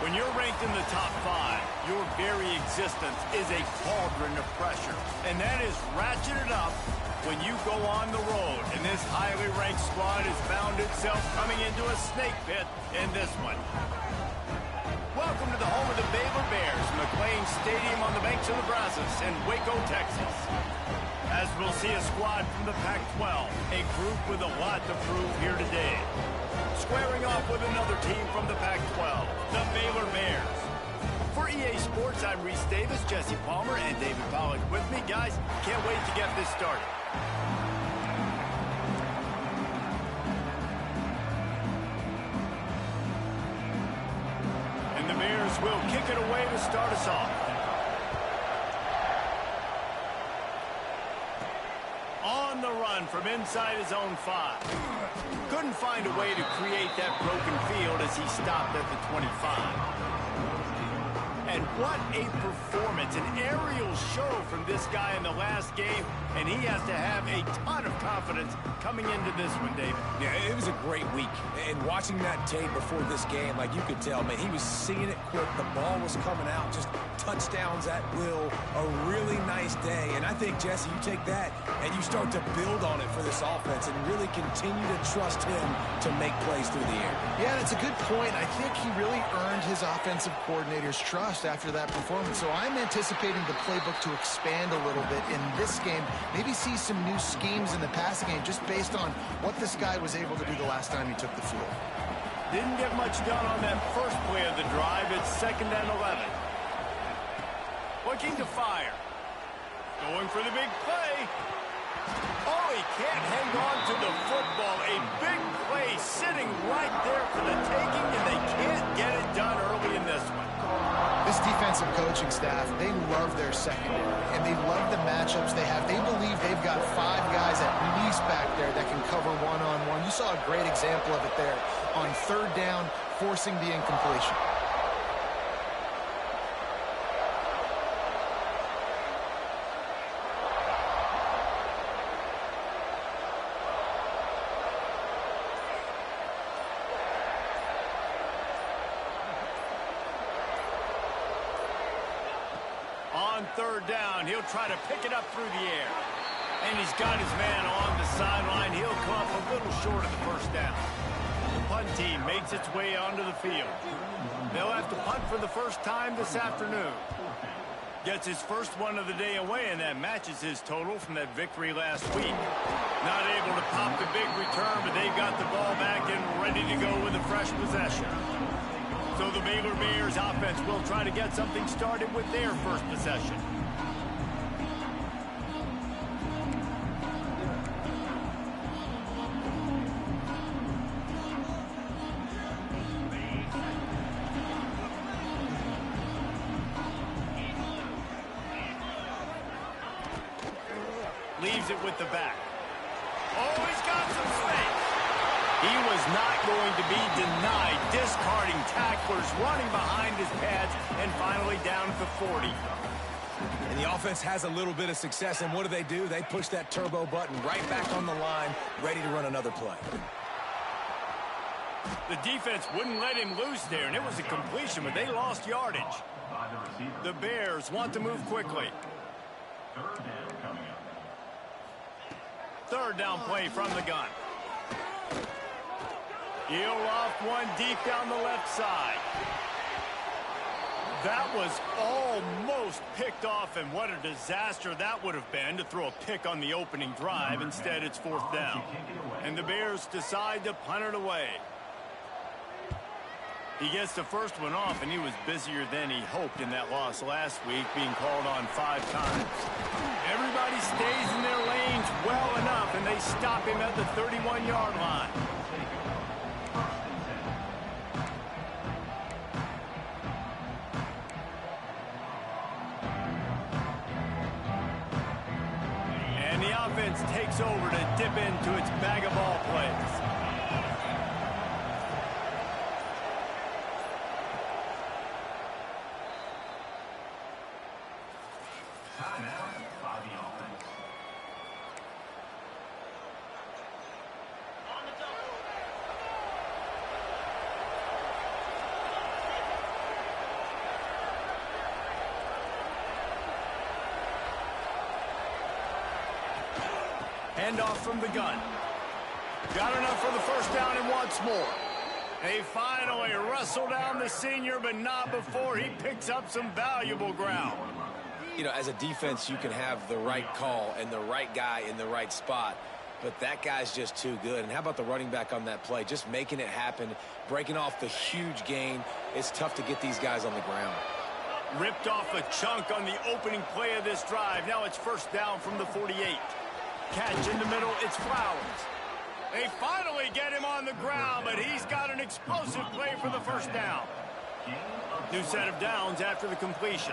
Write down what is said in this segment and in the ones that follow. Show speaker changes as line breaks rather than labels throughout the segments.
When you're ranked in the top 5, your very existence is a cauldron of pressure. And that is ratcheted up when you go on the road. And this highly ranked squad has found itself coming into a snake pit in this one. Welcome to the home of the Baylor Bears, McLean Stadium on the banks of the Brazos in Waco, Texas. As we'll see a squad from the Pac-12, a group with a lot to prove here today. Squaring off with another team from the Pac-12, the Baylor Bears. For EA Sports, I'm Reese Davis, Jesse Palmer, and David Pollack with me. Guys, can't wait to get this started. And the Bears will kick it away to start us off. On the run from inside his own 5. Couldn't find a way to create that broken field as he stopped at the 25. And what a performance, an aerial show from this guy in the last game, and he has to have a ton of confidence coming into this one, David.
Yeah, it was a great week. And watching that tape before this game, like you could tell, man, he was seeing it quick. The ball was coming out, just touchdowns at will. A really nice day. And I think, Jesse, you take that and you start to build on it for this offense and really continue to trust him to make plays through the air.
Yeah, that's a good point. I think he really earned his offensive coordinator's trust after that performance. So I'm anticipating the playbook to expand a little bit in this game. Maybe see some new schemes in the passing game just based on what this guy was able to do the last time he took the field.
Didn't get much done on that first play of the drive. It's 2nd and 11. Looking to fire. Going for the big play. Oh, he can't hang on to the football. A big play sitting right there for the taking, and they can't get it done early in this one.
This defensive coaching staff, they love their secondary, and they love the matchups they have. They believe they've got 5 guys at least back there that can cover one-on-one. You saw a great example of it there on 3rd down, forcing the incompletion.
On 3rd down, he'll try to pick it up through the air. And he's got his man on the sideline. He'll come up a little short of the 1st down. The punt team makes its way onto the field. They'll have to punt for the first time this afternoon. Gets his first one of the day away, and that matches his total from that victory last week. Not able to pop the big return, but they've got the ball back and ready to go with a fresh possession. So the Baylor Bears offense will try to get something started with their first possession. Leaves it with the back. Oh, he's got some space. He was not going to be denied, discarding tacklers, running behind his pads, and finally down at the 40.
And the offense has a little bit of success, and what do? They push that turbo button right back on the line, ready to run another play.
The defense wouldn't let him loose there, and it was a completion, but they lost yardage. The Bears want to move quickly. 3rd down play from the gun. He'll loft one deep down the left side. That was almost picked off, and what a disaster that would have been to throw a pick on the opening drive. Instead, it's 4th down. And the Bears decide to punt it away. He gets the first one off, and he was busier than he hoped in that loss last week, being called on 5 times. Everybody stays in their lanes well enough, and they stop him at the 31-yard line. And the offense takes over to dip into its bag of ball plays. handoff from the gun. Got enough for the first down and wants more. They finally wrestle down the senior, but not before he picks up some valuable ground.
You know, as a defense, you can have the right call and the right guy in the right spot, but that guy's just too good. And how about the running back on that play? Just making it happen, breaking off the huge gain. It's tough to get these guys on the ground.
Ripped off a chunk on the opening play of this drive. Now it's first down from the 48. Catch in the middle, it's Flowers. They finally get him on the ground, but he's got an explosive play for the first down. New set of downs after the completion.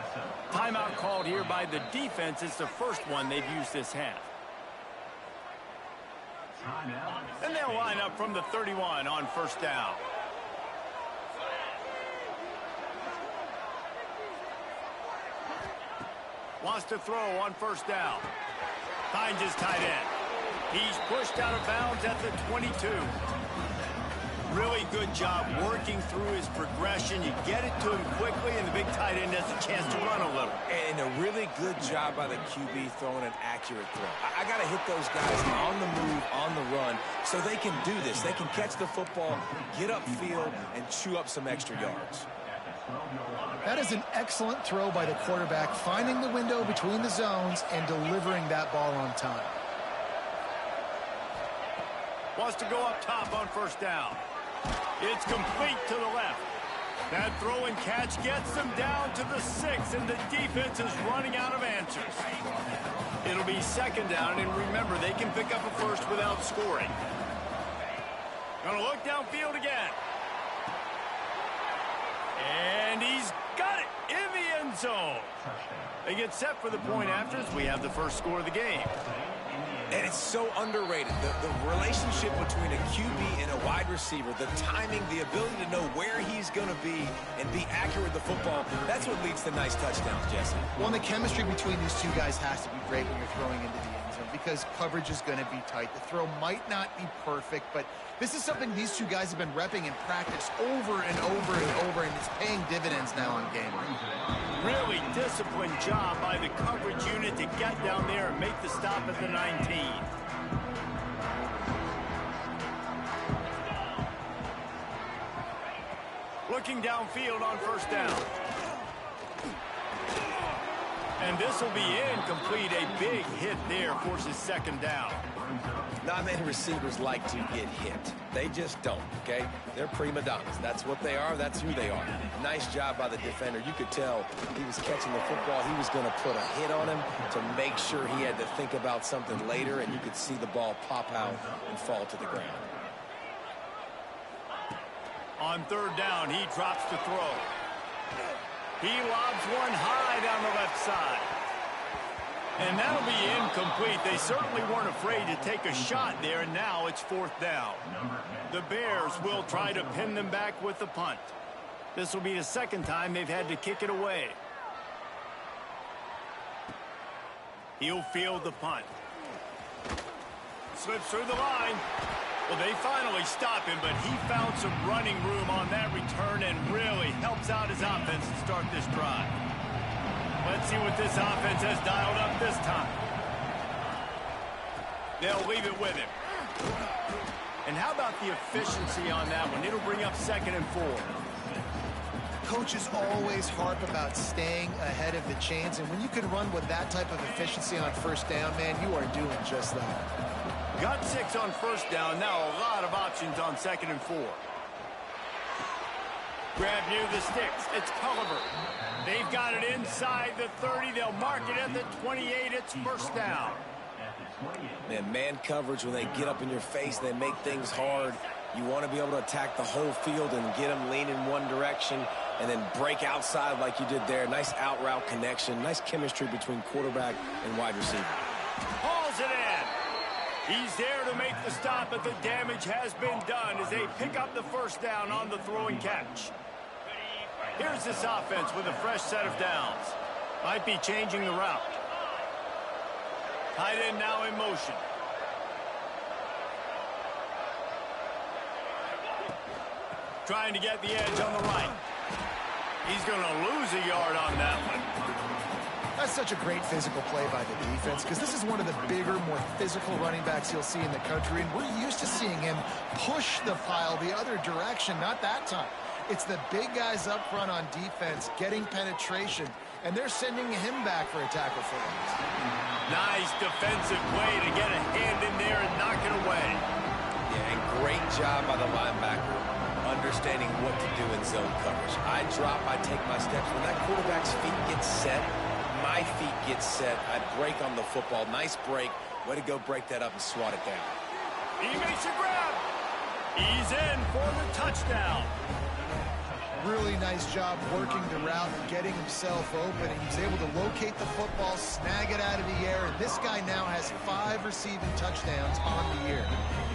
Timeout called here by the defense. It's the first one they've used this half. And they'll line up from the 31 on first down. Wants to throw on first down. Finds his tight end. He's pushed out of bounds at the 22. Really good job working through his progression. You get it to him quickly, and the big tight end has a chance to run a little.
And a really good job by the QB throwing an accurate throw. I got to hit those guys on the move, on the run, so they can do this. They can catch the football, get upfield, and chew up some extra yards.
That is an excellent throw by the quarterback, finding the window between the zones and delivering that ball on time.
Wants to go up top on first down. It's complete to the left. That throw and catch gets them down to the 6, and the defense is running out of answers. It'll be second down, and remember, they can pick up a first without scoring. Gonna look downfield again. And he's got it in the end zone. They get set for the point after as we have the first score of the game.
And it's so underrated. The relationship between a QB and a wide receiver, the timing, the ability to know where he's going to be and be accurate with the football, that's what leads to nice touchdowns, Jesse.
Well, and the chemistry between these two guys has to be great when you're throwing into the end zone because coverage is going to be tight. The throw might not be perfect, but this is something these two guys have been repping in practice over and over and over, and it's paying dividends now in game.
Really disciplined job by the coverage unit to get down there and make the stop at the 19. Looking downfield on first down. And this will be incomplete. A big hit there forces second down.
Not many receivers like to get hit. They just don't, okay? They're prima donnas. That's what they are. That's who they are. Nice job by the defender. You could tell he was catching the football. He was going to put a hit on him to make sure he had to think about something later, and you could see the ball pop out and fall to the ground.
On third down, he drops to throw. He lobs one high down the left side. And that'll be incomplete. They certainly weren't afraid to take a shot there, and now it's fourth down. The Bears will try to pin them back with the punt. This will be the second time they've had to kick it away. He'll field the punt. Slips through the line. Well, they finally stop him, but he found some running room on that return and really helps out his offense to start this drive. Let's see what this offense has dialed up this time. They'll leave it with him. And how about the efficiency on that one? It'll bring up 2nd and 4.
Coaches always harp about staying ahead of the chains, and when you can run with that type of efficiency on first down, man, you are doing just that.
Got 6 on first down. Now a lot of options on 2nd and 4. Grab near the sticks. It's Culliver. They've got it inside the 30. They'll mark it at the 28. It's first down.
Man coverage, when they get up in your face, they make things hard. You want to be able to attack the whole field and get them leaning one direction and then break outside like you did there. Nice out route connection. Nice chemistry between quarterback and wide receiver.
Hauls it in. He's there to make the stop, but the damage has been done as they pick up the first down on the throw and catch. Here's this offense with a fresh set of downs. Might be changing the route. Tight end now in motion. Trying to get the edge on the right. He's going to lose a yard on that one.
That That's such a great physical play by the defense because this is one of the bigger, more physical running backs you'll see in the country, and we're used to seeing him push the pile the other direction. Not that time. It's the big guys up front on defense getting penetration, and they're sending him back for a tackle for loss.
Nice defensive play to get a hand in there and knock it away.
Yeah, and great job by the linebacker understanding what to do in zone coverage. I drop, I take my steps. When that quarterback's feet get set, my feet get set. I break on the football. Nice break. Way to go break that up and swat it down.
He makes a grab. He's in for the touchdown.
Really nice job working the route and getting himself open. He was able to locate the football, snag it out of the air, and this guy now has 5 receiving touchdowns on the year.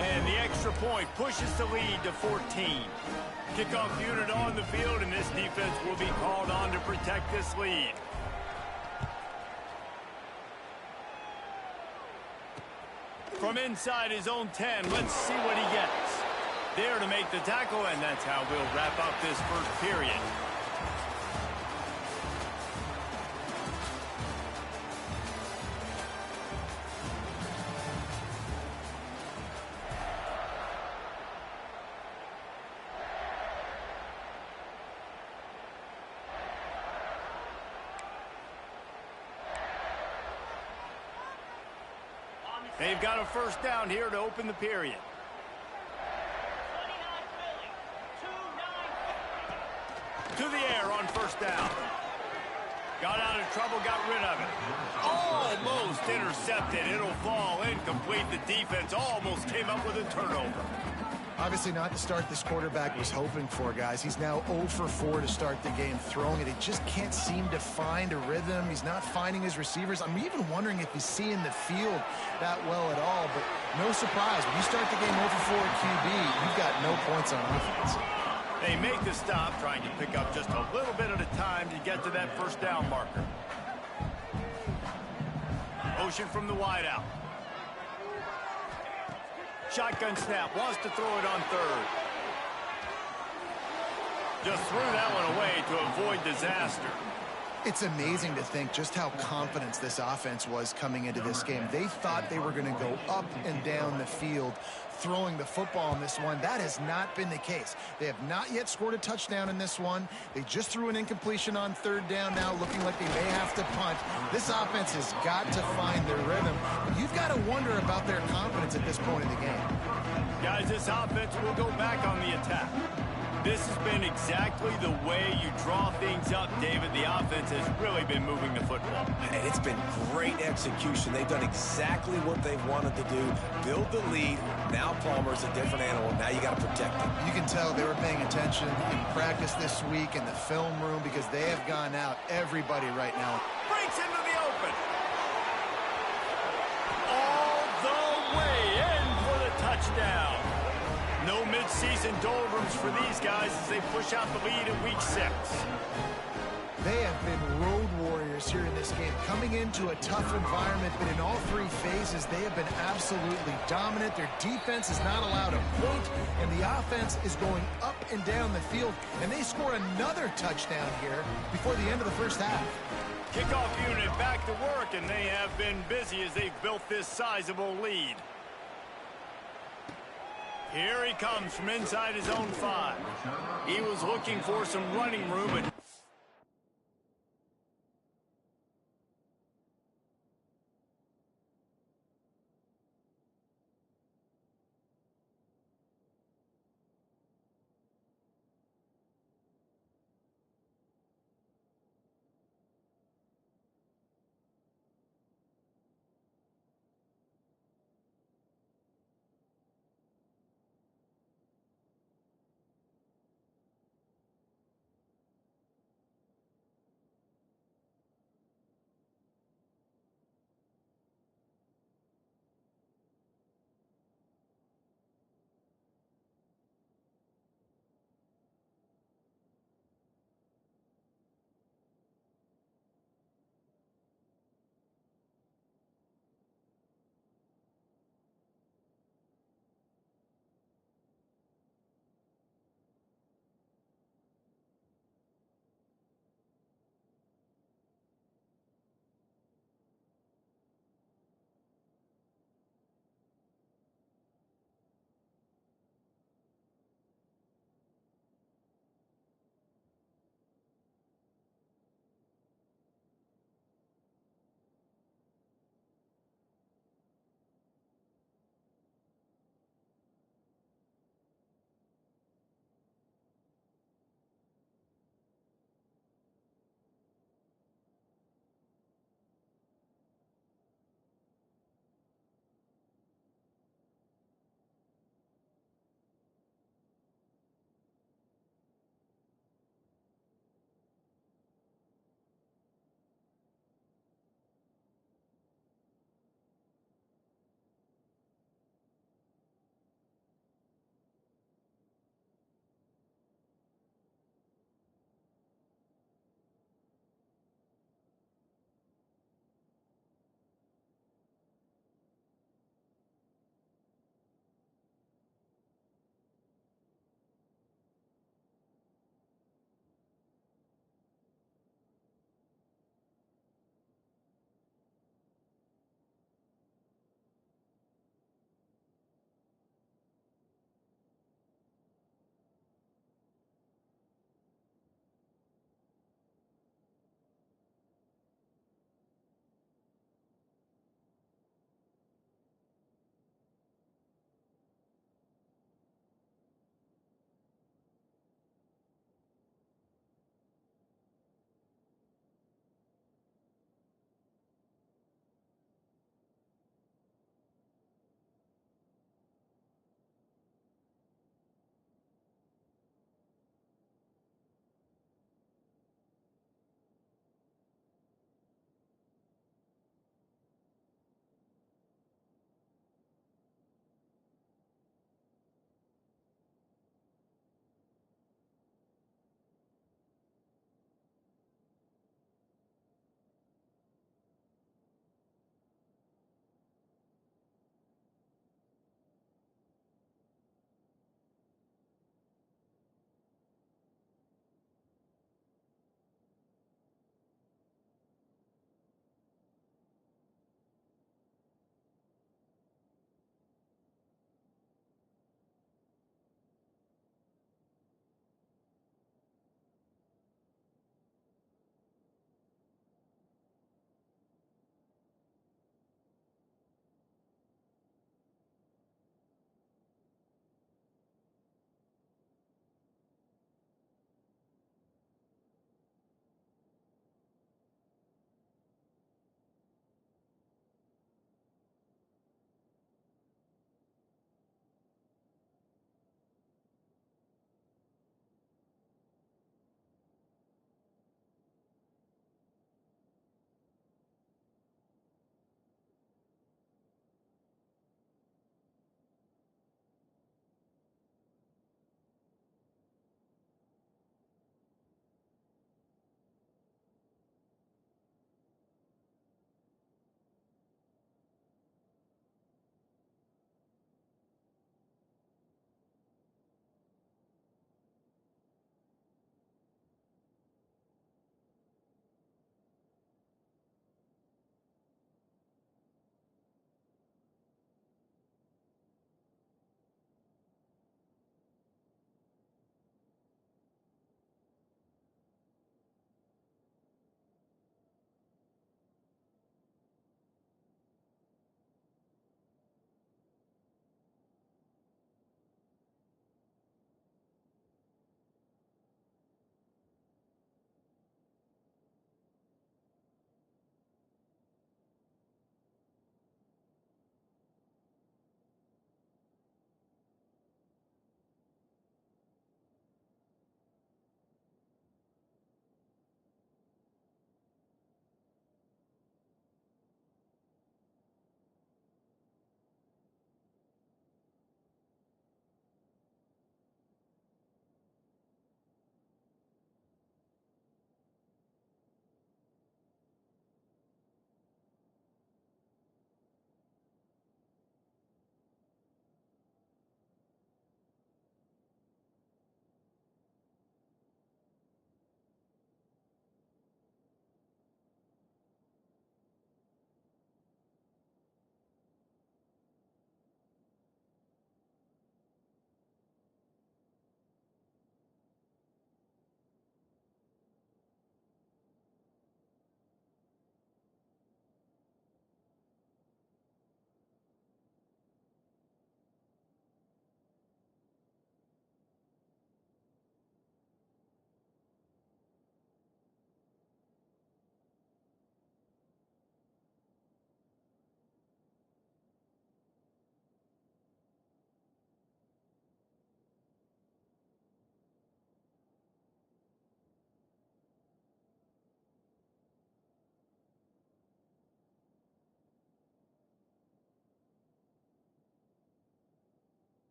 And the extra point pushes the lead to 14. Kickoff unit on the field, and this defense will be called on to protect this lead. From inside his own 10, let's see what he gets. There to make the tackle, and that's how we'll wrap up this first period. They've got a first down here to open the period. To the air on first down. Got out of trouble, got rid of it. Almost intercepted. It'll fall incomplete. The defense almost came up with a turnover.
Obviously not the start this quarterback was hoping for, guys. He's now 0 for 4 to start the game throwing it. He just can't seem to find a rhythm. He's not finding his receivers. I'm even wondering if he's seeing the field that well at all, but no surprise. When you start the game 0 for 4 at QB, you've got no points on offense.
They make the stop, trying to pick up just a little bit at a time to get to that first down marker. Motion from the wideout. Shotgun snap, wants to throw it on third. Just threw that one away to avoid disaster.
It's amazing to think just how confident this offense was coming into this game. They thought they were going to go up and down the field throwing the football in this one. That has not been the case. They have not yet scored a touchdown in this one. They just threw an incompletion on third down now, looking like they may have to punt. This offense has got to find their rhythm. You've got to wonder about their confidence at this point in the game.
Guys, this offense will go back on the attack. This has been exactly the way you draw things up, David. The offense has really been moving the football.
And it's been great execution. They've done exactly what they've wanted to do. Build the lead. Now Palmer's a different animal. Now you got to protect him.
You can tell they were paying attention in practice this week in the film room because they have gone out everybody right now.
Breaks into the open. All the way in for the touchdown. No midseason doldrums for these guys as they push out the lead in week 6.
They have been road warriors here in this game, coming into a tough environment, but in all 3 phases, they have been absolutely dominant. Their defense is not allowed a point, and the offense is going up and down the field, and they score another touchdown here before the end of the first half.
Kickoff unit back to work, and they have been busy as they've built this sizable lead. Here he comes from inside his own 5. He was looking for some running room, but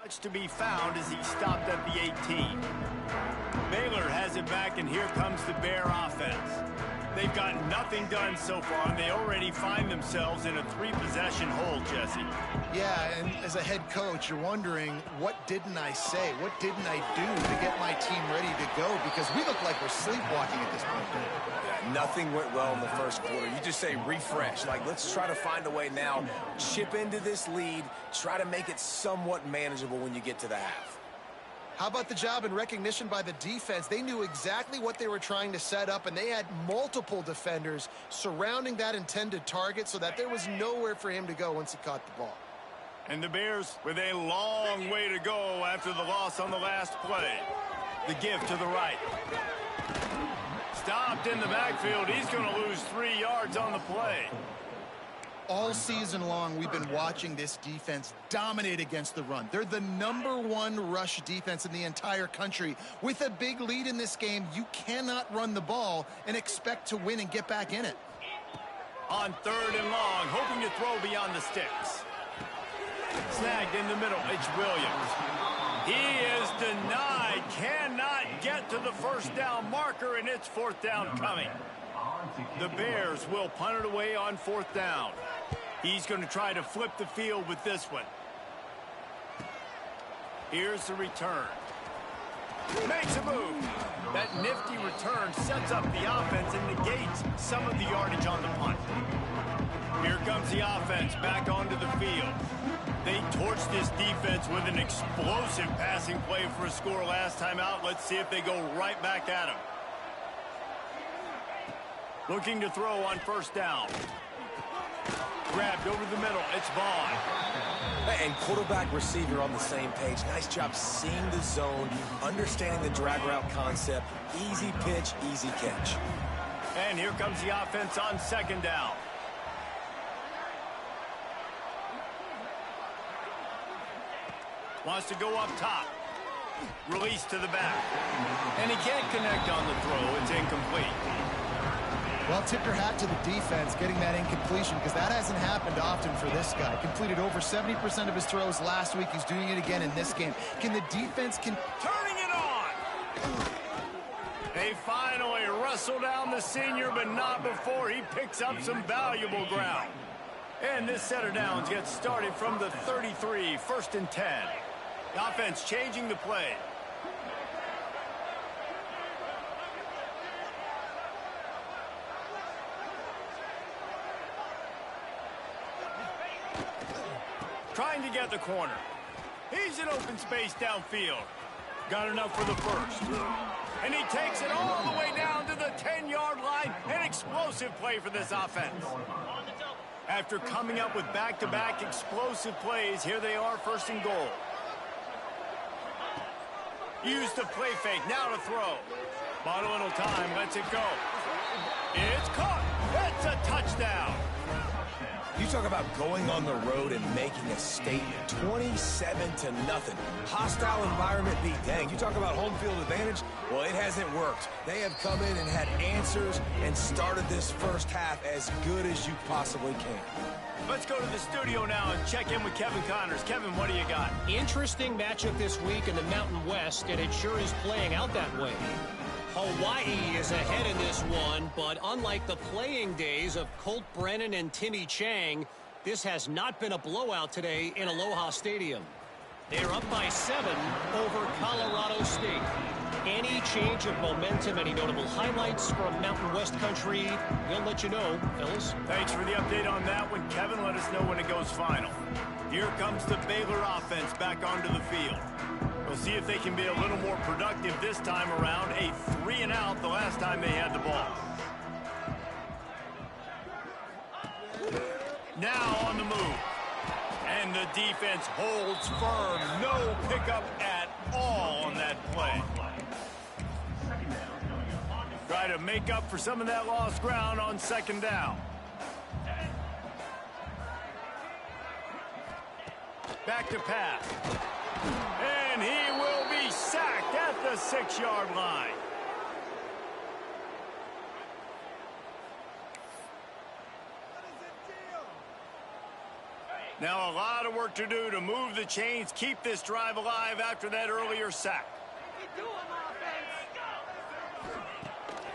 Much to be found as he stopped at the 18. Baylor has it back, and here comes the Bear offense. They've got nothing done so far, and they already find themselves in a 3-possession hole, Jesse.
Yeah, and as a head coach, you're wondering, what didn't I say? What didn't I do to get my team ready to go? Because we look like we're sleepwalking at this point.
Yeah, nothing went well in the first quarter. You just say refresh. Like, let's try to find a way now. Chip into this lead. Try to make it somewhat manageable when you get to the half.
How about the job and recognition by the defense? They knew exactly what they were trying to set up, and they had multiple defenders surrounding that intended target so that there was nowhere for him to go once he caught the ball.
And the Bears with a long way to go after the loss on the last play. The give to the right. Stopped in the backfield. He's going to lose 3 yards on the play.
All season long, we've been watching this defense dominate against the run. They're the #1 rush defense in the entire country. With a big lead in this game, you cannot run the ball and expect to win and get back in it.
On 3rd and long, hoping to throw beyond the sticks. Snagged in the middle, it's Williams. He is denied, cannot get to the first down marker, and it's 4th down coming. The Bears will punt it away on 4th down. He's going to try to flip the field with this one. Here's the return. Makes a move. That nifty return sets up the offense and negates some of the yardage on the punt. Here comes the offense back onto the field. They torched this defense with an explosive passing play for a score last time out. Let's see if they go right back at him. Looking to throw on 1st down. Grabbed over the middle. It's Vaughn.
And quarterback receiver on the same page. Nice job seeing the zone, understanding the drag route concept. Easy pitch, easy catch.
And here comes the offense on 2nd down. Wants to go up top. Release to the back. And he can't connect on the throw. It's incomplete.
Well, tip your hat to the defense getting that incompletion, because that hasn't happened often for this guy. Completed over 70% of his throws last week. He's doing it again in this game. Can the defense
turning it on? They finally wrestle down the senior, but not before he picks up some valuable ground. And this set of downs gets started from the 33, 1st and 10. The offense changing the play. Trying to get the corner. He's in open space downfield. Got enough for the first. And he takes it all the way down to the 10-yard line. An explosive play for this offense. After coming up with back-to-back explosive plays, here they are, 1st and goal. Use the play fake, now to throw. Bought a little time, lets it go. It's caught. It's a touchdown.
You talk about going on the road and making a statement. 27-0. Hostile environment beat. Dang, you talk about home field advantage? Well, it hasn't worked. They have come in and had answers and started this first half as good as you possibly can.
Let's go to the studio now and check in with Kevin Connors. Kevin, what do you got?
Interesting matchup this week in the Mountain West, and it sure is playing out that way. Hawaii is ahead in this one, but unlike the playing days of Colt Brennan and Timmy Chang, this has not been a blowout today in Aloha Stadium. They're up by 7 over Colorado State. Any change of momentum, any notable highlights from Mountain West country, we'll let you know, fellas.
Thanks for the update on that one, Kevin. Let us know when it goes final. Here comes the Baylor offense back onto the field. We'll see if they can be a little more productive this time around. A 3-and-out the last time they had the ball. Now on the move. And the defense holds firm. No pickup at all on that play. Try to make up for some of that lost ground on 2nd down. Back to pass. And he will be sacked at the 6-yard line. Now a lot of work to do to move the chains, keep this drive alive after that earlier sack.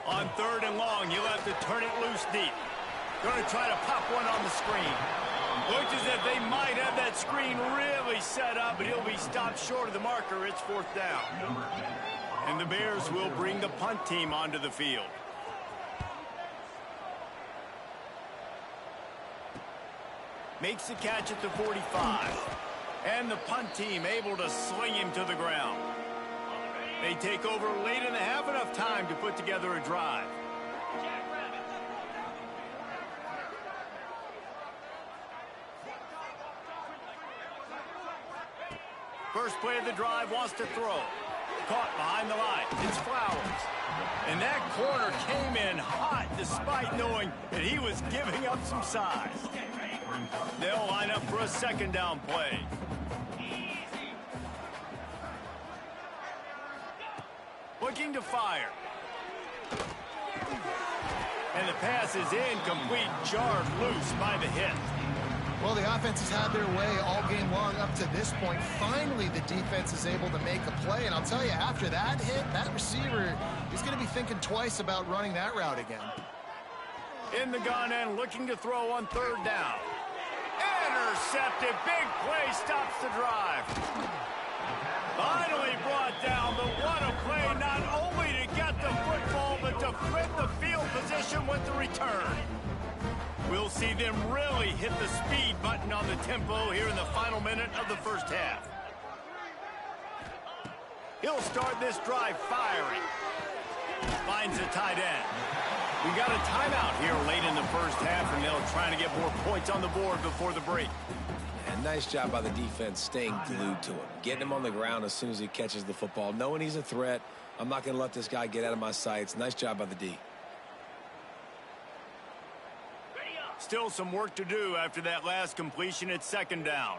On 3rd and long, you'll have to turn it loose deep. Going to try to pop one on the screen. Looks as if they might have that screen really set up, but he'll be stopped short of the marker. It's 4th down. And the Bears will bring the punt team onto the field. Makes the catch at the 45. And the punt team able to sling him to the ground. They take over late in the half, enough time to put together a drive. First play of the drive, wants to throw. Caught behind the line. It's Flowers. And that corner came in hot despite knowing that he was giving up some size. They'll line up for a 2nd down play. Looking to fire. And the pass is incomplete, jarred loose by the hit.
Well, the offense has had their way all game long up to this point. Finally, the defense is able to make a play. And I'll tell you, after that hit, that receiver is going to be thinking twice about running that route again.
In the gun and looking to throw on 3rd down. Intercepted. Big play stops the drive. Finally brought down, but what a play, not only to get the football, but to flip the field position with the return. We'll see them really hit the speed button on the tempo here in the final minute of the 1st half. He'll start this drive firing. Finds a tight end. We got a timeout here late in the 1st half, and they'll try to get more points on the board before the break.
And nice job by the defense staying glued to him. Getting him on the ground as soon as he catches the football. Knowing he's a threat. I'm not going to let this guy get out of my sights. Nice job by the D.
Still some work to do after that last completion at 2nd down.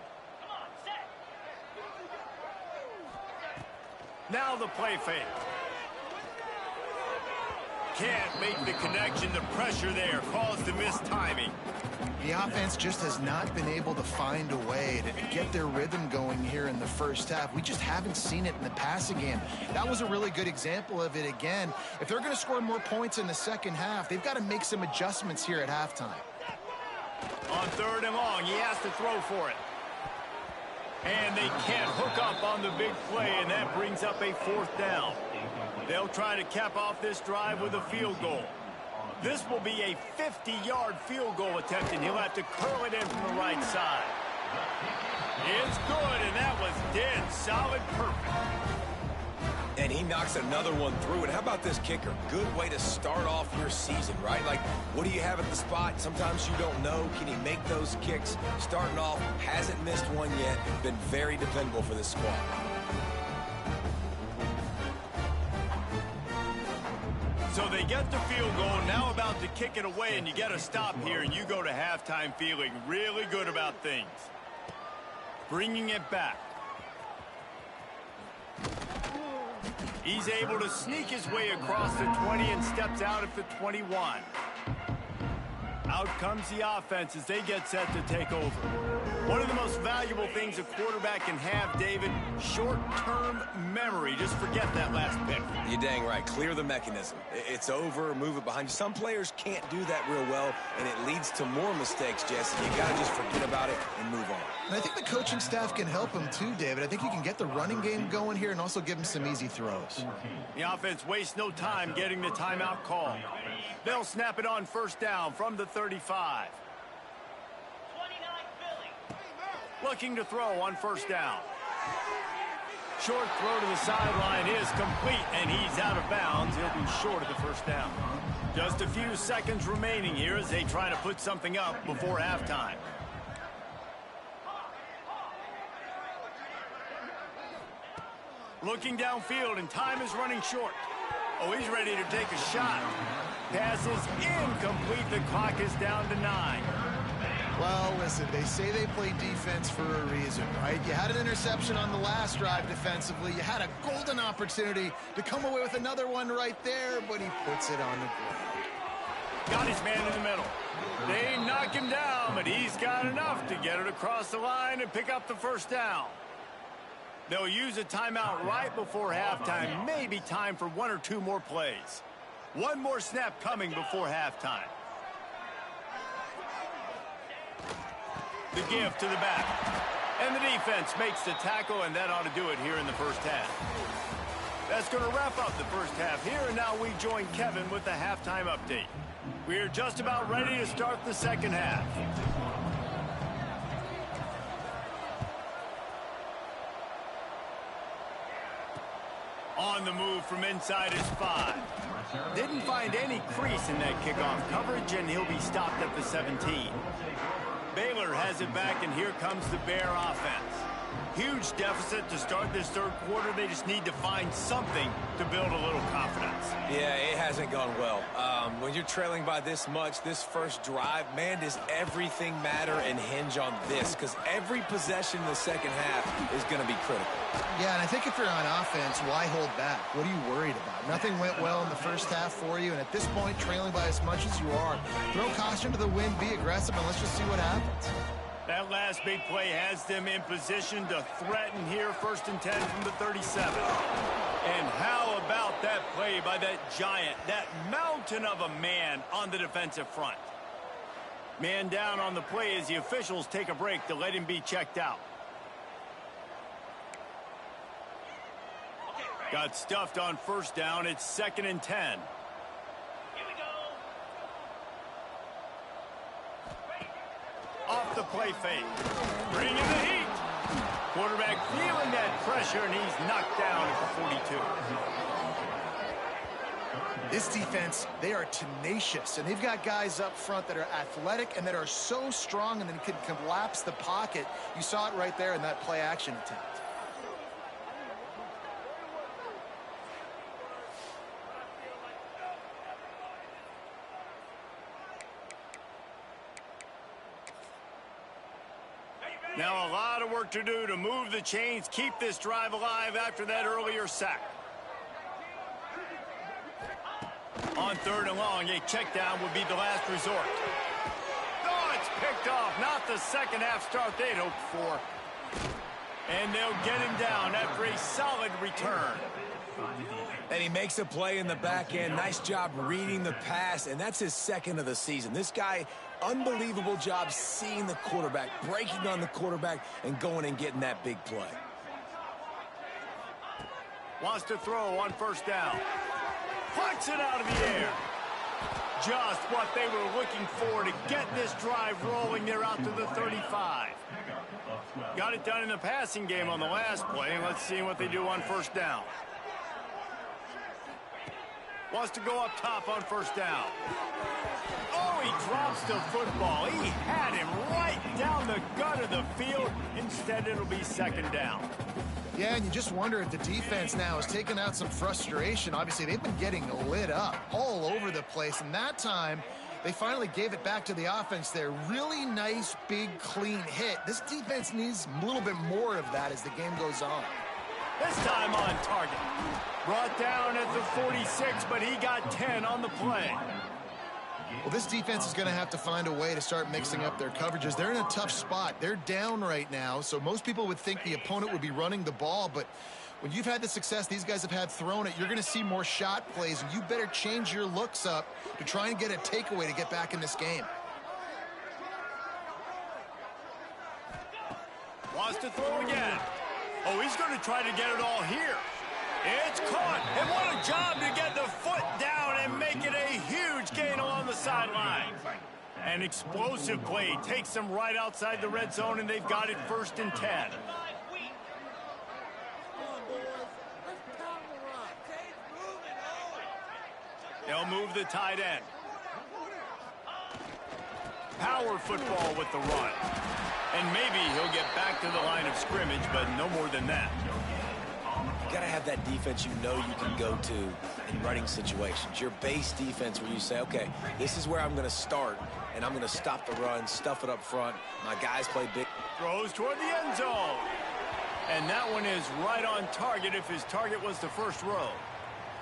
Now the play fake. Can't make the connection. The pressure there caused the missed timing.
The offense just has not been able to find a way to get their rhythm going here in the 1st half. We just haven't seen it in the passing game. That was a really good example of it again. If they're going to score more points in the 2nd half, they've got to make some adjustments here at halftime.
On 3rd and long, he has to throw for it. And they can't hook up on the big play, and that brings up a 4th down. They'll try to cap off this drive with a field goal. This will be a 50-yard field goal attempt, and he'll have to curl it in from the right side. It's good, and that was dead solid perfect.
And he knocks another one through. And how about this kicker? Good way to start off your season, right? Like, what do you have at the spot? Sometimes you don't know. Can he make those kicks? Starting off, hasn't missed one yet. Been very dependable for this squad.
So they get the field goal, now about to kick it away, and you get a stop here, and you go to halftime feeling really good about things. Bringing it back. He's able to sneak his way across the 20 and steps out at the 21. Out comes the offense as they get set to take over. One of the most valuable things a quarterback can have, David, short-term memory. Just forget that last pick.
You're dang right. Clear the mechanism. It's over, move it behind you. Some players can't do that real well, and it leads to more mistakes, Jesse. You got to just forget about it and move on.
And I think the coaching staff can help him too, David. I think you can get the running game going here and also give him some easy throws.
The offense wastes no time getting the timeout call. They'll snap it on 1st down from the 35. Looking to throw on 1st down. Short throw to the sideline is complete, and he's out of bounds. He'll be short of the 1st down. Just a few seconds remaining here as they try to put something up before halftime. Looking downfield, and time is running short. Oh, he's ready to take a shot. Pass is incomplete. The clock is down to 9.
Well, listen, they say they play defense for a reason, right? You had an interception on the last drive defensively. You had a golden opportunity to come away with another one right there, but he puts it on the ground.
Got his man in the middle. They knock him down, but he's got enough to get it across the line and pick up the first down. They'll use a timeout right before halftime. Maybe time for 1 or 2 more plays. One more snap coming before halftime. The give to the back. And the defense makes the tackle, and that ought to do it here in the first half. That's going to wrap up the first half here, and now we join Kevin with the halftime update. We're just about ready to start the second half. On the move from inside his 5. Didn't find any crease in that kickoff coverage, and he'll be stopped at the 17. Baylor has it back, and here comes the Bear offense. Huge deficit to start this third quarter. They just need to find something to build a little confidence.
Yeah, it hasn't gone well. When you're trailing by this much, this first drive, man, does everything matter and hinge on this, because every possession in the second half is going to be critical.
Yeah, and I think if you're on offense, why hold back? What are you worried about? Nothing went well in the first half for you, and at this point, trailing by as much as you are, throw caution to the wind, be aggressive, and let's just see what happens.
That last big play has them in position to threaten here, 1st and 10 from the 37. And how about that play by that giant, that mountain of a man on the defensive front? Man down on the play as the officials take a break to let him be checked out. Got stuffed on 1st down. It's 2nd and 10. Off the play fake. Bringing the heat. Quarterback feeling that pressure, and he's knocked down at the 42.
This defense, they are tenacious, and they've got guys up front that are athletic and that are so strong and then can collapse the pocket. You saw it right there in that play action attempt.
Now a lot of work to do to move the chains, keep this drive alive after that earlier sack. On 3rd and long, a check down would be the last resort. Oh, it's picked off. Not the second half start they'd hoped for. And they'll get him down after a solid return.
And he makes a play in the back end. Nice job reading the pass, and that's his 2nd of the season. This guy, unbelievable job seeing the quarterback, breaking on the quarterback, and going and getting that big play.
Wants to throw on 1st down. Punts it out of the air. Just what they were looking for to get this drive rolling. They're out to the 35. Got it done in the passing game on the last play. Let's see what they do on 1st down. Wants to go up top on 1st down. Oh, he drops the football. He had him right down the gut of the field. Instead, it'll be 2nd down.
Yeah, and you just wonder if the defense now has taken out some frustration. Obviously, they've been getting lit up all over the place, and that time, they finally gave it back to the offense there. Really nice, big, clean hit. This defense needs a little bit more of that as the game goes on.
This time on target. Brought down at the 46, but he got 10 on the play.
Well, this defense is going to have to find a way to start mixing up their coverages. They're in a tough spot. They're down right now, so most people would think the opponent would be running the ball, but when you've had the success these guys have had throwing it, you're going to see more shot plays, and you better change your looks up to try and get a takeaway to get back in this game.
Wants to throw again. Oh, he's going to try to get it all here. It's caught, and what a job to get the foot down and make it a huge gain along the sideline. An explosive play takes them right outside the red zone, and they've got it 1st and 10. They'll move the tight end. Power football with the run. And maybe he'll get back to the line of scrimmage, but no more than that.
You got to have that defense you know you can go to in running situations. Your base defense where you say, okay, this is where I'm going to start, and I'm going to stop the run, stuff it up front. My guys play big.
Throws toward the end zone. And that one is right on target if his target was the first row.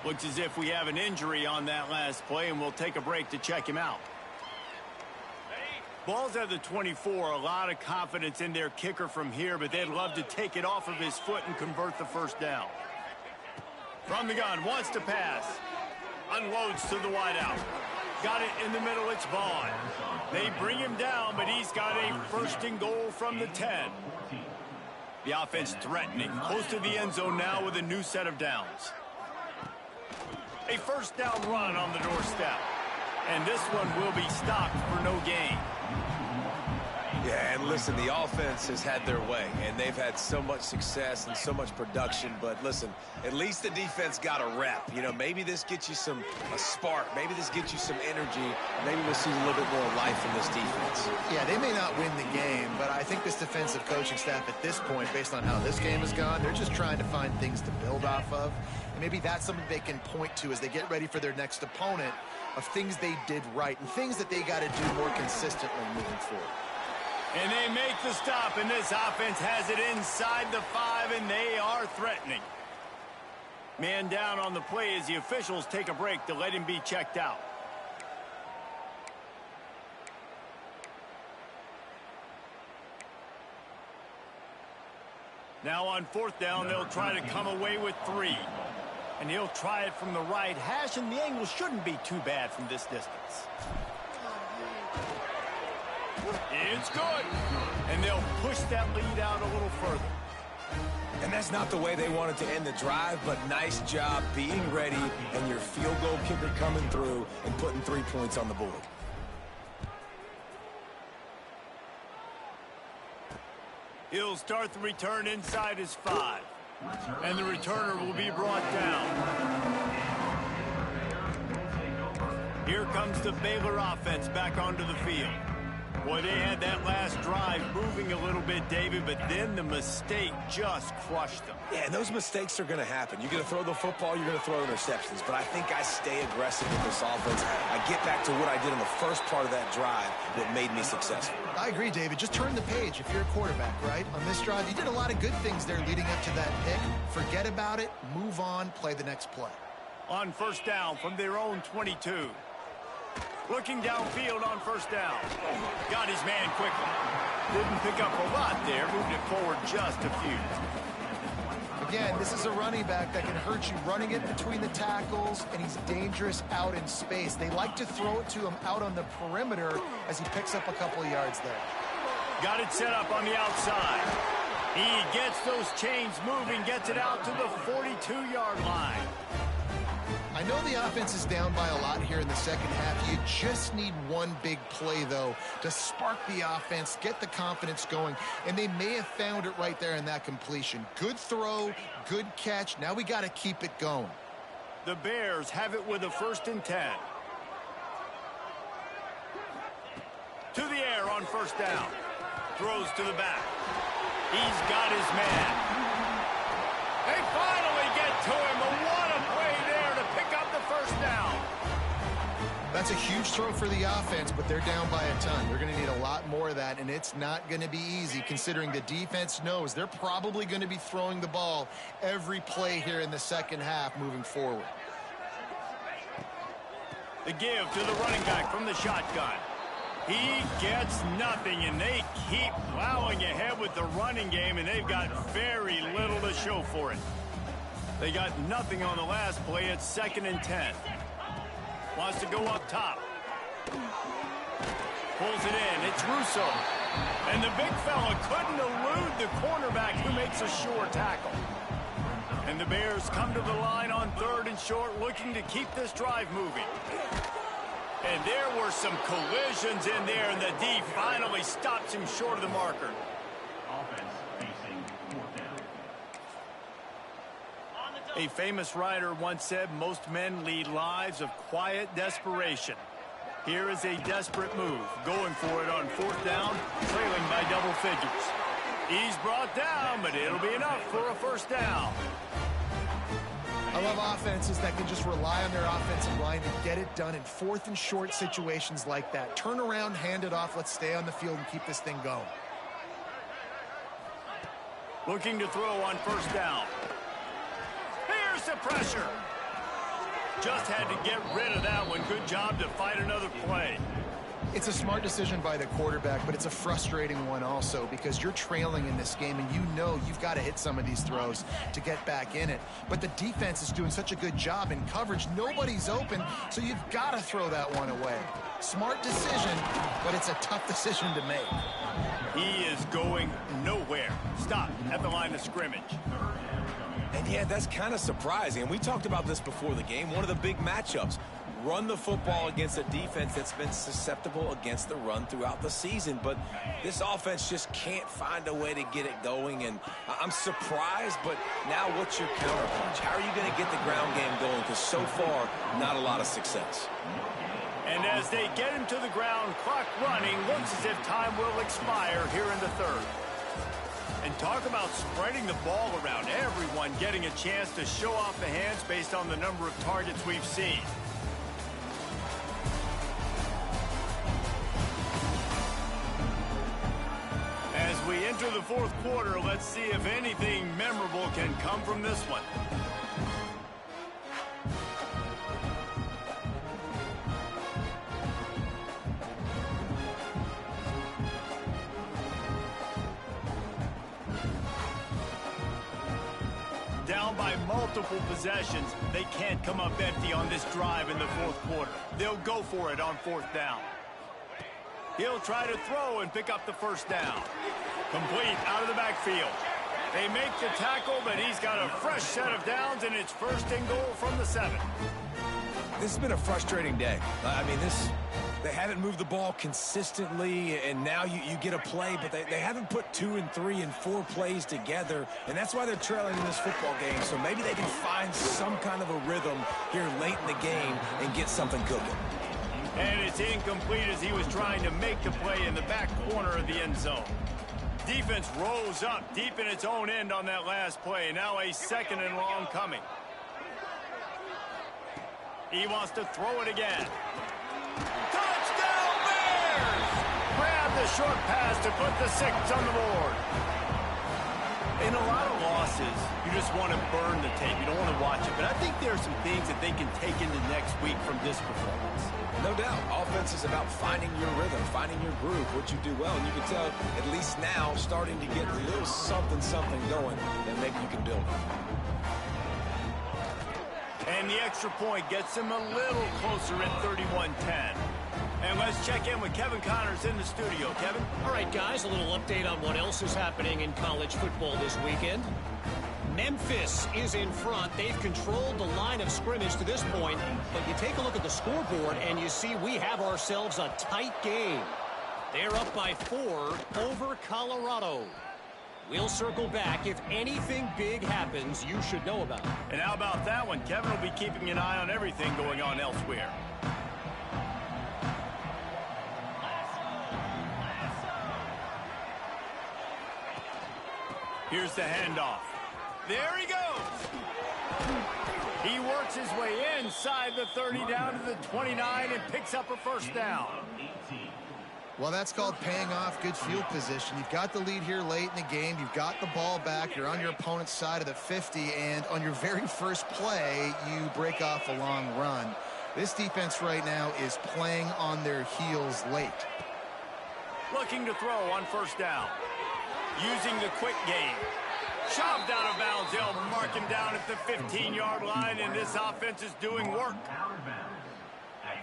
Looks as if we have an injury on that last play, and we'll take a break to check him out. Ball's at the 24. A lot of confidence in their kicker from here, but they'd love to take it off of his foot and convert the first down. From the gun, wants to pass. Unloads to the wideout. Got it in the middle, it's Vaughn. They bring him down, but he's got a first and goal from the 10. The offense threatening, close to the end zone now with a new set of downs. A first down run on the doorstep. And this one will be stopped for no gain.
Yeah, and listen, the offense has had their way, and they've had so much success and so much production. But listen, at least the defense got a rep. You know, maybe this gets you a spark. Maybe this gets you some energy. Maybe we'll see a little bit more life in this defense.
Yeah, they may not win the game, but I think this defensive coaching staff at this point, based on how this game has gone, they're just trying to find things to build off of. And maybe that's something they can point to as they get ready for their next opponent, of things they did right and things that they got to do more consistently moving forward.
And they make the stop, and this offense has it inside the 5, and they are threatening. Man down on the play as the officials take a break to let him be checked out. Now on fourth down, they'll try to come away with 3. And he'll try it from the right hash, and the angle shouldn't be too bad from this distance. It's good. And they'll push that lead out a little further.
And that's not the way they wanted to end the drive, but nice job being ready and your field goal kicker coming through and putting 3 points on the board.
He'll start the return inside his 5. And the returner will be brought down. Here comes the Baylor offense back onto the field. Boy, they had that last drive moving a little bit, David, but then the mistake just crushed them.
Yeah, and those mistakes are going to happen. You're going to throw the football, you're going to throw interceptions. But I think I stay aggressive with this offense. I get back to what I did in the first part of that drive that made me successful.
I agree, David. Just turn the page if you're a quarterback, right? On this drive, you did a lot of good things there leading up to that pick. Forget about it, move on, play the next play.
On first down from their own 22. Looking downfield on first down. Got his man quickly. Didn't pick up a lot there. Moved it forward just a few.
Again, this is a running back that can hurt you running it between the tackles, and he's dangerous out in space. They like to throw it to him out on the perimeter as he picks up a couple of yards there.
Got it set up on the outside. He gets those chains moving, gets it out to the 42-yard line.
I know the offense is down by a lot here in the second half. You just need one big play, though, to spark the offense, get the confidence going, and they may have found it right there in that completion. Good throw, good catch. Now we got to keep it going.
The Bears have it with a 1st and 10. To the air on first down. Throws to the back. He's got his man. They finally get to him. What a play there to pick up the first down.
That's a huge throw for the offense, but they're down by a ton. They're going to need a lot more of that, and it's not going to be easy considering the defense knows they're probably going to be throwing the ball every play here in the second half moving forward.
The give to the running back from the shotgun. He gets nothing, and they keep plowing ahead with the running game, and they've got very little to show for it. They got nothing on the last play. It's 2nd and 10. Wants to go up top. Pulls it in. It's Russo. And the big fella couldn't elude the cornerback who makes a sure tackle. And the Bears come to the line on 3rd and short, looking to keep this drive moving. And there were some collisions in there, and the D finally stops him short of the marker. A famous writer once said, most men lead lives of quiet desperation. Here is a desperate move, going for it on 4th down, trailing by double figures. He's brought down, but it'll be enough for a 1st down.
I love offenses that can just rely on their offensive line to get it done in 4th and short situations like that. Turn around, hand it off, let's stay on the field and keep this thing going.
Looking to throw on 1st down. Here's the pressure. Just had to get rid of that one. Good job to fight another play.
It's a smart decision by the quarterback, but it's a frustrating one also because you're trailing in this game and you know you've got to hit some of these throws to get back in it. But the defense is doing such a good job in coverage. Nobody's open, so you've got to throw that one away. Smart decision, but it's a tough decision to make.
He is going nowhere. Stop at the line of scrimmage.
And yeah, that's kind of surprising. And we talked about this before the game. One of the big matchups. Run the football against a defense that's been susceptible against the run throughout the season. But this offense just can't find a way to get it going. And I'm surprised, but now what's your counterpunch? How are you going to get the ground game going? Because so far, not a lot of success.
And as they get him to the ground, clock running, looks as if time will expire here in the third. And talk about spreading the ball around. Everyone getting a chance to show off the hands based on the number of targets we've seen. As we enter the fourth quarter, let's see if anything memorable can come from this one. Down by multiple possessions, they can't come up empty on this drive in the fourth quarter. They'll go for it on fourth down. He'll try to throw and pick up the first down. Complete out of the backfield. They make the tackle, but he's got a fresh set of downs, and it's first and goal from the 7.
This has been a frustrating day. I mean, they haven't moved the ball consistently, and now you get a play, but they haven't put 2 and 3 and 4 plays together, and that's why they're trailing in this football game. So maybe they can find some kind of a rhythm here late in the game and get something cooking.
And it's incomplete as he was trying to make the play in the back corner of the end zone. Defense rose up deep in its own end on that last play. Now a second and long coming. He wants to throw it again. Touchdown Bears! Grab the short pass to put the 6 on the board. In a lot of losses, you just want to burn the tape. You don't want to watch it. But I think there are some things that they can take into next week from this performance.
No doubt. Offense is about finding your rhythm, finding your groove, what you do well. And you can tell, at least now, starting to get a little something going that maybe you can build on.
And the extra point gets him a little closer at 31-10. And let's check in with Kevin Connors in the studio. Kevin?
All right, guys, a little update on what else is happening in college football this weekend. Memphis is in front. They've controlled the line of scrimmage to this point. But you take a look at the scoreboard, and you see we have ourselves a tight game. They're up by 4 over Colorado. We'll circle back. If anything big happens, you should know about it.
And how about that one? Kevin will be keeping an eye on everything going on elsewhere. Here's the handoff. There he goes. He works his way inside the 30 down to the 29 and picks up a first down.
Well, that's called paying off good field position. You've got the lead here late in the game. You've got the ball back. You're on your opponent's side of the 50, and on your very first play, you break off a long run. This defense right now is playing on their heels late.
Looking to throw on first down. Using the quick game. Shoved out of bounds. They'll mark him down at the 15-yard line, and this offense is doing work.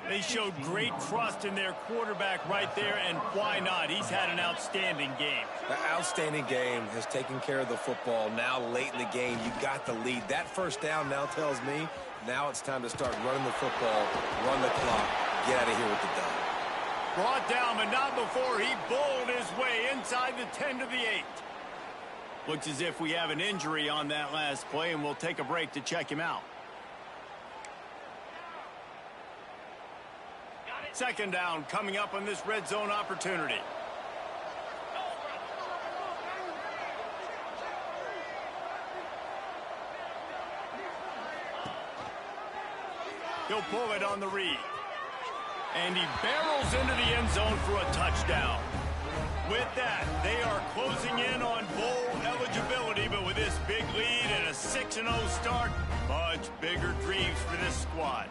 They showed great trust in their quarterback right there, and why not? He's had an outstanding game.
The outstanding game has taken care of the football. Now late in the game, you got the lead. That first down now tells me now it's time to start running the football, run the clock, get out of here with the dub.
Brought down, but not before he bowled his way inside the 10 to the 8. Looks as if we have an injury on that last play, and we'll take a break to check him out. Second down coming up on this red zone opportunity. He'll pull it on the read. And he barrels into the end zone for a touchdown. With that, they are closing in on bowl eligibility, but with this big lead and a 6-0 start. Much bigger dreams for this squad.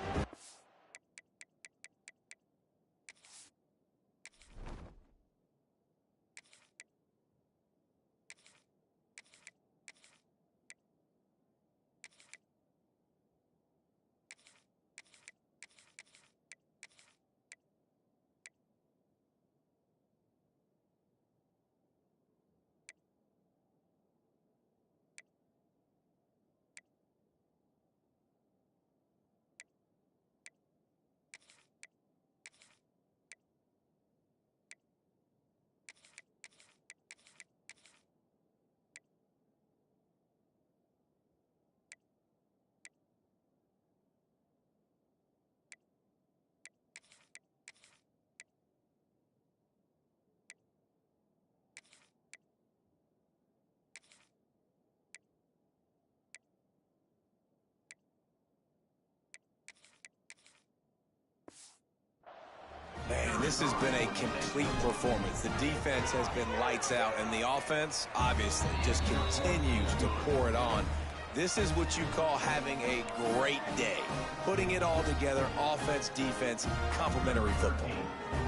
Man, this has been a complete performance. The defense has been lights out, and the offense, obviously, just continues to pour it on. This is what you call having a great day. Putting it all together, offense, defense, complementary football.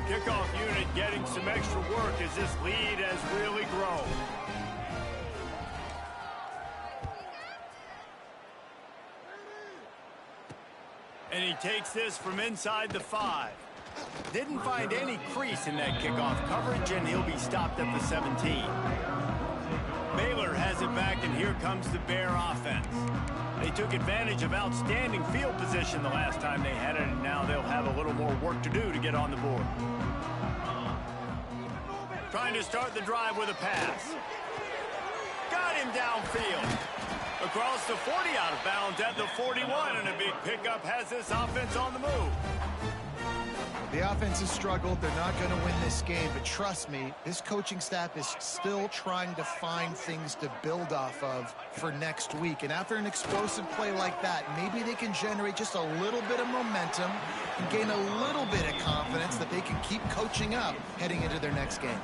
Kickoff unit getting some extra work as this lead has really grown. And he takes this from inside the 5. Didn't find any crease in that kickoff coverage, and he'll be stopped at the 17. Baylor has it back, and here comes the Bear offense. They took advantage of outstanding field position the last time they had it, and now they'll have a little more work to do to get on the board. Trying to start the drive with a pass. Got him downfield. Across the 40, out of bounds at the 41, and a big pickup has this offense on the move.
The offense has struggled. They're not going to win this game, but trust me, this coaching staff is still trying to find things to build off of for next week. And after an explosive play like that, maybe they can generate just a little bit of momentum and gain a little bit of confidence that they can keep coaching up heading into their next game.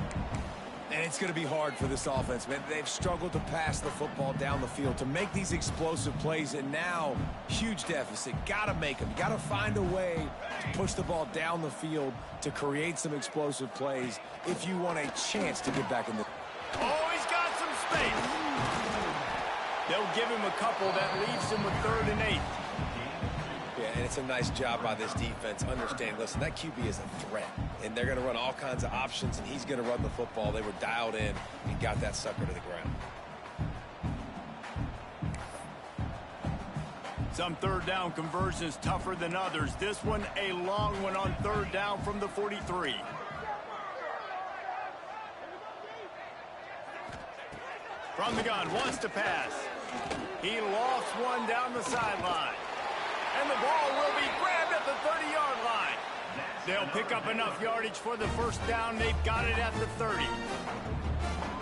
And it's going to be hard for this offense, man. They've struggled to pass the football down the field, to make these explosive plays, and now, huge deficit. Got to make them. Got to find a way to push the ball down the field to create some explosive plays if you want a chance to get back in the...
Oh, he's got some space. They'll give him a couple. That leaves him with 3rd and 8.
Yeah, and it's a nice job by this defense. Understand, listen, that QB is a threat, and they're going to run all kinds of options, and he's going to run the football. They were dialed in and got that sucker to the ground.
Some 3rd down conversions tougher than others. This one, a long one on 3rd down from the 43. From the gun, wants to pass. He lofts one down the sideline. And the ball will be grabbed at the 30-yard line. They'll pick up enough yardage for the 1st down. They've got it at the 30.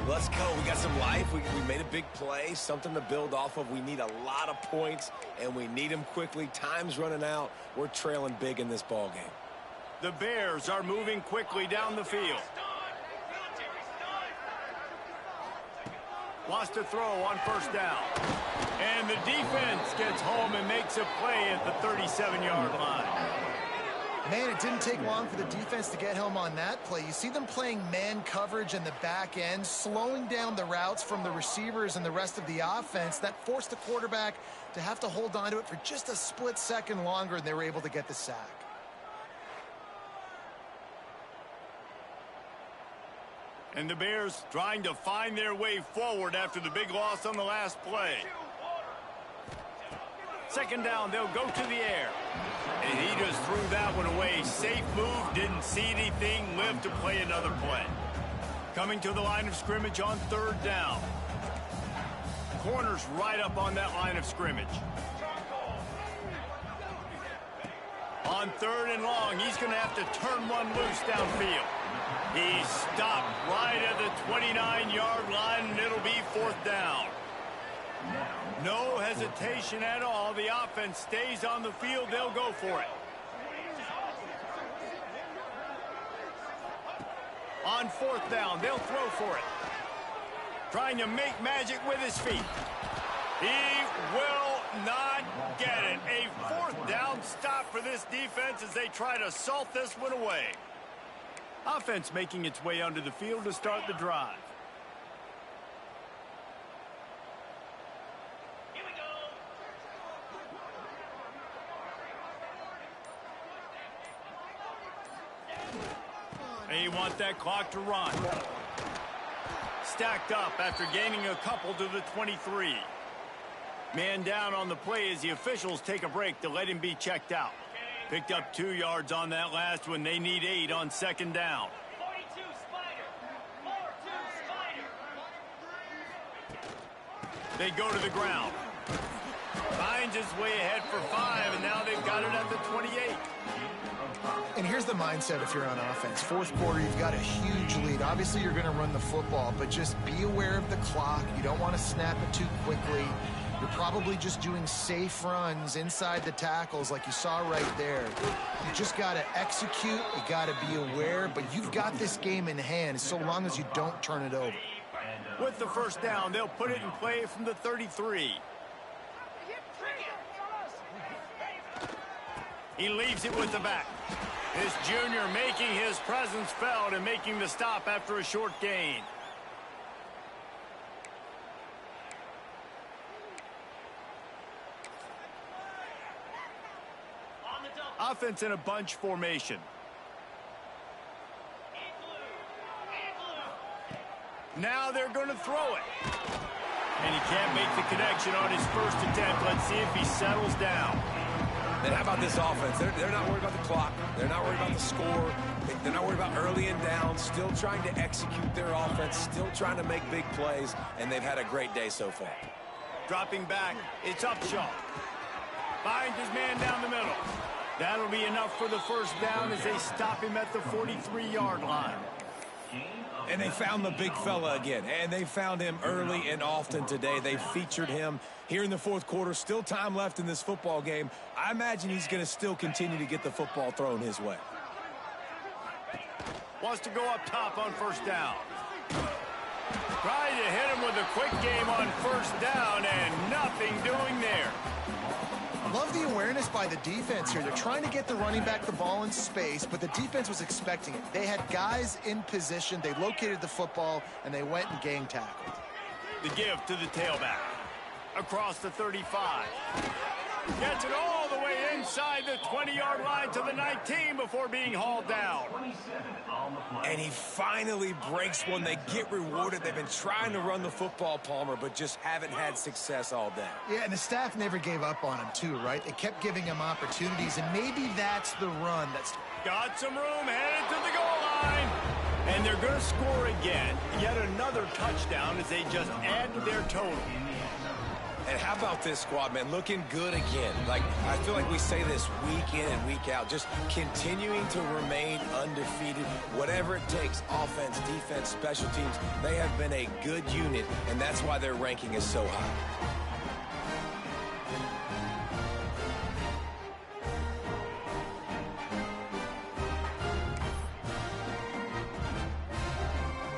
Let's go. We got some life. We made a big play, something to build off of. We need a lot of points, and we need them quickly. Time's running out. We're trailing big in this ball game.
The Bears are moving quickly down the field. Wants to throw on 1st down. And the defense gets home and makes a play at the 37-yard line.
Man, it didn't take long for the defense to get home on that play. You see them playing man coverage in the back end, slowing down the routes from the receivers and the rest of the offense. That forced the quarterback to have to hold on to it for just a split second longer, and they were able to get the sack.
And the Bears trying to find their way forward after the big loss on the last play. 2nd down, they'll go to the air. And he just threw that one away. Safe move, didn't see anything, lived to play another play. Coming to the line of scrimmage on 3rd down. Corner's right up on that line of scrimmage. On 3rd and long, he's going to have to turn one loose downfield. He's stopped right at the 29-yard line, and it'll be 4th down. No hesitation at all. The offense stays on the field. They'll go for it. On 4th down, they'll throw for it. Trying to make magic with his feet. He will not get it. A fourth down stop for this defense as they try to salt this one away. Offense making its way onto the field to start the drive.
Here we go.
They want that clock to run. Stacked up after gaining a couple to the 23. Man down on the play as the officials take a break to let him be checked out. Picked up 2 yards on that last one. They need 8 on second down.
42 Spider. 42 Spider.
They go to the ground. Finds his way ahead for 5, and now they've got it at the 28.
And here's the mindset if you're on offense. Fourth quarter, you've got a huge lead. Obviously, you're going to run the football, but just be aware of the clock. You don't want to snap it too quickly. You're probably just doing safe runs inside the tackles like you saw right there. You just got to execute. You got to be aware, but you've got this game in hand so long as you don't turn it over.
With the first down, they'll put it in play from the 33. He leaves it with the back. This junior making his presence felt and making the stop after a short gain. Offense in a bunch formation. Now they're going to throw it. And he can't make the connection on his first attempt. Let's see if he settles down.
And how about this offense? They're not worried about the clock. They're not worried about the score. They're not worried about early and down. Still trying to execute their offense. Still trying to make big plays. And they've had a great day so far.
Dropping back. It's Upshaw. Finds his man down the middle. That'll be enough for the first down as they stop him at the 43-yard line.
And they found the big fella again. And they found him early and often today. They featured him here in the fourth quarter. Still time left in this football game. I imagine he's going to still continue to get the football thrown his way.
Wants to go up top on first down. Trying to hit him with a quick game on first down and nothing doing there.
Love the awareness by the defense here. They're trying to get the running back the ball in space, but the defense was expecting it. They had guys in position. They located the football, and they went and gang tackled.
The give to the tailback. Across the 35. Gets it all the way inside the 20-yard line to the 19 before being hauled down.
And he finally breaks one. They get rewarded. They've been trying to run the football, Palmer, but just haven't had success all day.
Yeah, and the staff never gave up on him, too, right? They kept giving him opportunities, and maybe that's the run. That's
got some room, headed to the goal line. And they're going to score again. Yet another touchdown as they just add to their total.
And how about this squad, man? Looking good again. Like, I feel like we say this week in and week out. Just continuing to remain undefeated. Whatever it takes, offense, defense, special teams, they have been a good unit, and that's why their ranking is so high.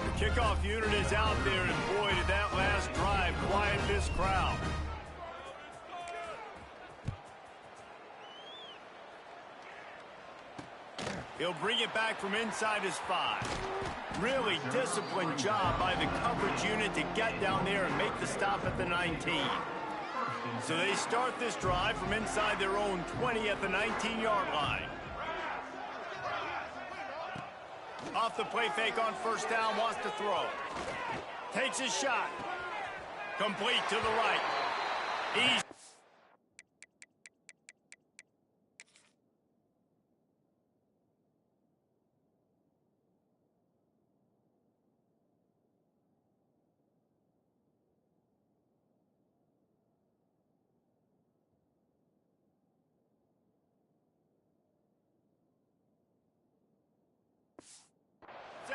The kickoff unit is out there, and boy, did that last drive quiet this crowd. He'll bring it back from inside his 5. Really disciplined job by the coverage unit to get down there and make the stop at the 19. So they start this drive from inside their own 20 at the 19-yard line. Off the play fake on first down, wants to throw. Takes his shot. Complete to the right. Easy.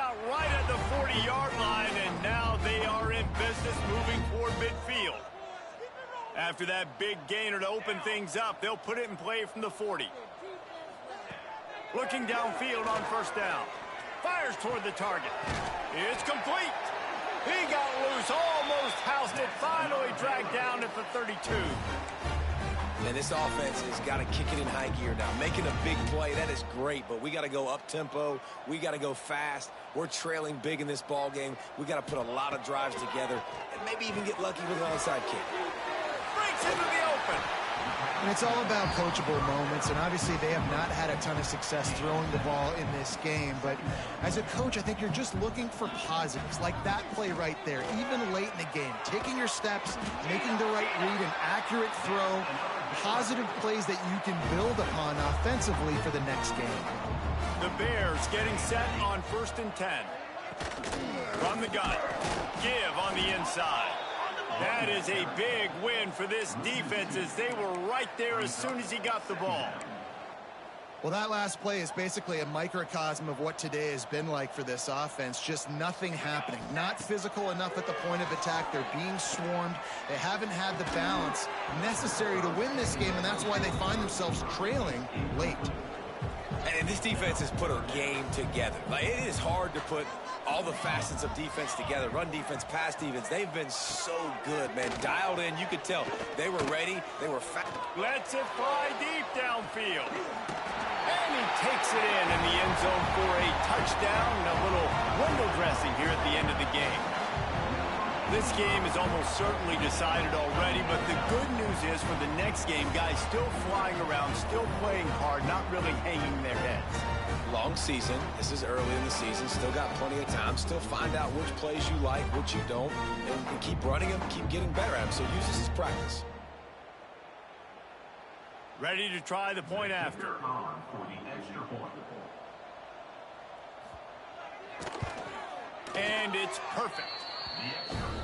Out right at the 40-yard line, and now they are in business moving toward midfield. After that big gainer to open things up, they'll put it in play from the 40. Looking downfield on first down. Fires toward the target. It's complete. He got loose, almost housed it, finally dragged down at the 32.
And this offense has got to kick it in high gear now. Making a big play, that is great, but we got to go up-tempo. We got to go fast. We're trailing big in this ball game. We got to put a lot of drives together and maybe even get lucky with an onside kick.
Breaks into the open.
And it's all about coachable moments, and obviously they have not had a ton of success throwing the ball in this game. But as a coach, I think you're just looking for positives, like that play right there, even late in the game. Taking your steps, making the right read, an accurate throw, positive plays that you can build upon offensively for the next game.
The Bears getting set on 1st and 10. From the gun. Give on the inside. That is a big win for this defense as they were right there as soon as he got the ball.
Well, that last play is basically a microcosm of what today has been like for this offense. Just nothing happening. Not physical enough at the point of attack. They're being swarmed. They haven't had the balance necessary to win this game, and that's why they find themselves trailing late.
And this defense has put a game together. Like, it is hard to put all the facets of defense together. Run defense, pass defense. They've been so good, man. Dialed in. You could tell they were ready. They were fast.
Lets it fly deep downfield. And he takes it in the end zone for a touchdown. A little window dressing here at the end of the game. This game is almost certainly decided already, but the good news is for the next game, guys still flying around, still playing hard, not really hanging their heads.
Long season. This is early in the season. Still got plenty of time. Still find out which plays you like, which you don't, and keep running them, keep getting better at them. So use this as practice.
Ready to try the point after. And it's perfect.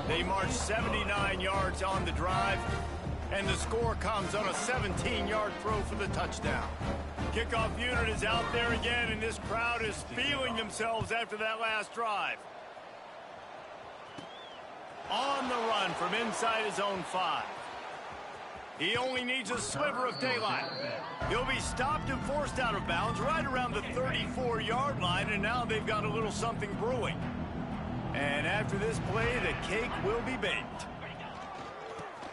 They march 79 yards on the drive, and the score comes on a 17-yard throw for the touchdown. Kickoff unit is out there again, and this crowd is feeling themselves after that last drive. On the run from inside his own 5. He only needs a sliver of daylight. He'll be stopped and forced out of bounds right around the 34-yard line, and now they've got a little something brewing. And after this play, the cake will be baked.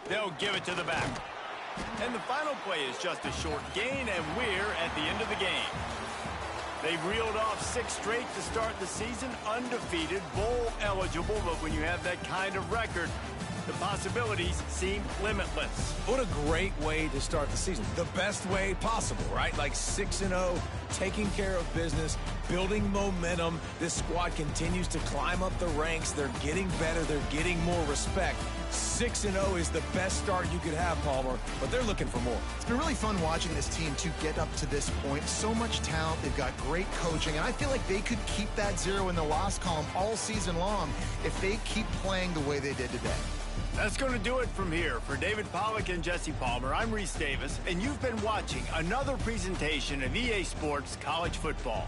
They'll give it to the back. And the final play is just a short gain, and we're at the end of the game. They've reeled off 6 straight to start the season, undefeated, bowl eligible, but when you have that kind of record, the possibilities seem limitless.
What a great way to start the season. The best way possible, right? Like 6-0, taking care of business, building momentum. This squad continues to climb up the ranks. They're getting better. They're getting more respect. 6-0 is the best start you could have, Palmer, but they're looking for more.
It's been really fun watching this team to get up to this point. So much talent. They've got great coaching, and I feel like they could keep that 0 in the loss column all season long if they keep playing the way they did today.
That's going to do it from here. For David Pollack and Jesse Palmer, I'm Reese Davis, and you've been watching another presentation of EA Sports College Football.